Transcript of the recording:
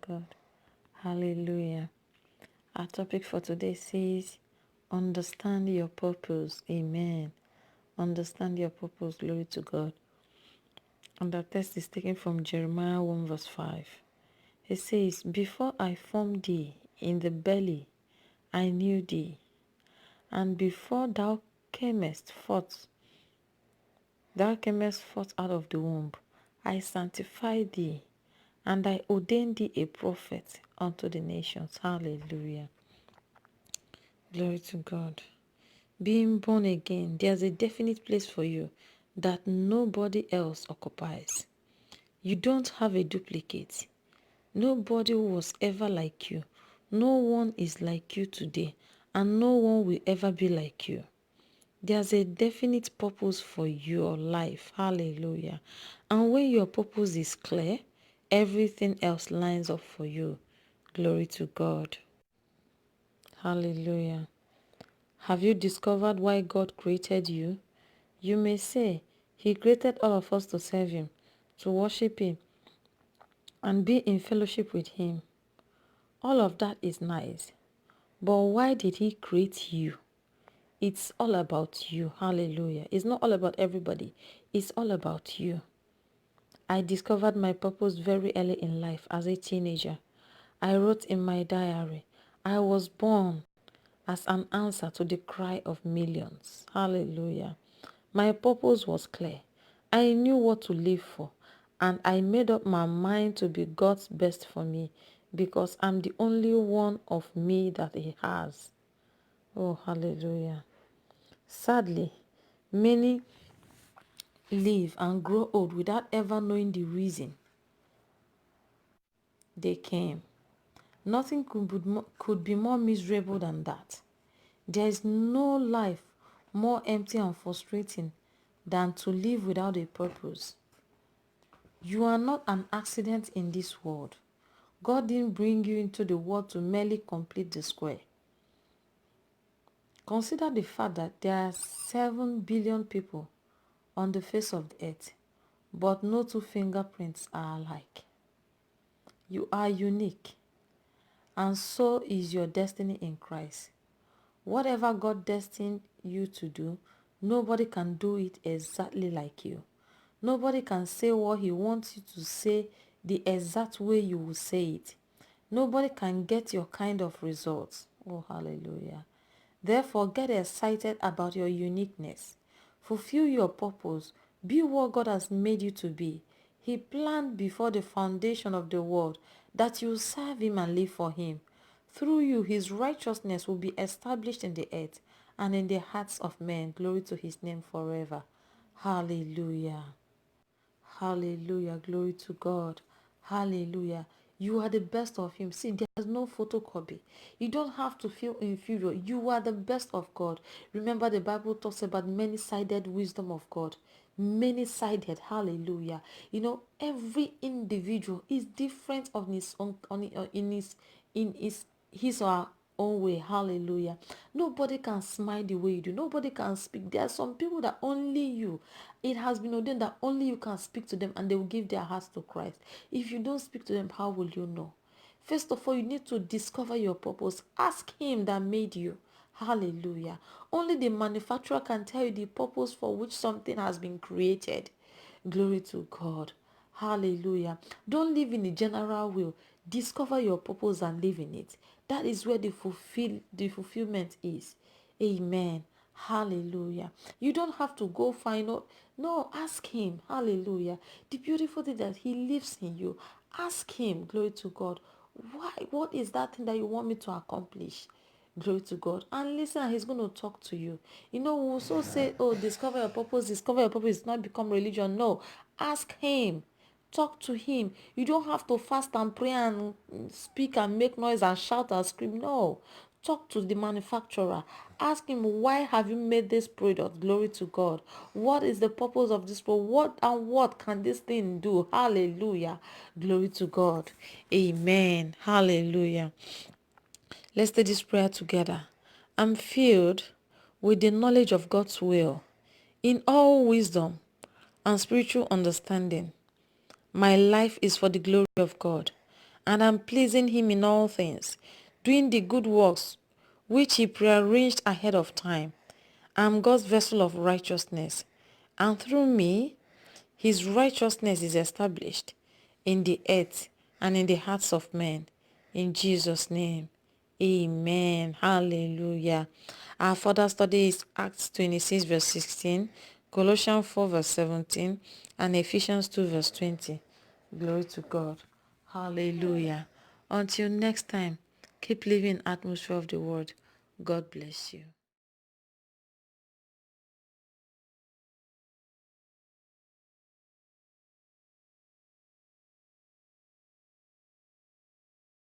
God. Hallelujah. Our topic for today says, understand your purpose. Amen. Understand your purpose. Glory to God. And the text is taken from Jeremiah 1 verse 5. It says, before I formed thee in the belly, I knew thee. And before thou camest forth out of the womb, I sanctified thee, and I ordained thee a prophet unto the nations. Hallelujah. Glory to God. Being born again, there's a definite place for you that nobody else occupies. You don't have a duplicate. Nobody was ever like you. No one is like you today, and no one will ever be like you. There's a definite purpose for your life. Hallelujah. And when your purpose is clear, everything else lines up for you. Glory to God. Hallelujah. Have you discovered why God created you? You may say, He created all of us to serve Him, to worship Him, and be in fellowship with Him. All of that is nice. But why did He create you? It's all about you. Hallelujah. It's not all about everybody. It's all about you. I discovered my purpose very early in life as a teenager. I wrote in my diary, I was born as an answer to the cry of millions. Hallelujah. My purpose was clear. I knew what to live for, and I made up my mind to be God's best for me because I'm the only one of me that He has. Oh, hallelujah. Sadly, many live and grow old without ever knowing the reason they came. Nothing could be more miserable than that. There is no life more empty and frustrating than to live without a purpose. You are not an accident in this world. God didn't bring you into the world to merely complete the square. Consider the fact that there are 7 billion people on the face of the earth, but no two fingerprints are alike. You are unique, and so is your destiny in Christ. Whatever God destined you to do, nobody can do it exactly like you. Nobody can say what He wants you to say the exact way you will say it. Nobody can get your kind of results. Oh, hallelujah. Therefore, get excited about your uniqueness. Fulfill your purpose. Be what God has made you to be. He planned before the foundation of the world that you serve Him and live for Him. Through you, His righteousness will be established in the earth and in the hearts of men. Glory to His name forever. Hallelujah. Hallelujah. Glory to God. Hallelujah. You are the best of Him. See, there's no photocopy. You don't have to feel inferior. You are the best of God. Remember, the Bible talks about many-sided wisdom of God. Many-sided. Hallelujah. You know, every individual is different on his own, in his or her own way. Hallelujah. Nobody can smile the way you do. Nobody can speak. There are some people that only you, it has been ordained that only you can speak to them and they will give their hearts to Christ. If you don't speak to them, how will you know? First of all, you need to discover your purpose. Ask Him that made you. Hallelujah. Only the manufacturer can tell you the purpose for which something has been created. Glory to God. Hallelujah. Don't live in the general will. Discover your purpose and live in it. That is where the fulfillment is. Amen. Hallelujah. You don't have to go find out. No, ask Him. Hallelujah. The beautiful thing that He lives in you. Ask Him. Glory to God. Why? What is that thing that you want me to accomplish? Glory to God. And listen, and He's going to talk to you. You know, we also say, oh, discover your purpose. Discover your purpose. It's not become religion. No. Ask Him. Talk to Him. You don't have to fast and pray and speak and make noise and shout and scream. No. Talk to the manufacturer. Ask him, why have you made this product? Glory to God. What is the purpose of this product? What can this thing do? Hallelujah. Glory to God. Amen. Hallelujah. Let's say this prayer together. I'm filled with the knowledge of God's will in all wisdom and spiritual understanding. My life is for the glory of God, and am pleasing him in all things, doing the good works which he prearranged ahead of time. I am God's vessel of righteousness, and through me, his righteousness is established in the earth and in the hearts of men. In Jesus' name, amen. Hallelujah. Our further study is Acts 26 verse 16, Colossians 4 verse 17, and Ephesians 2 verse 20. Glory to God. Hallelujah. Until next time, keep living atmosphere of the word. God bless you.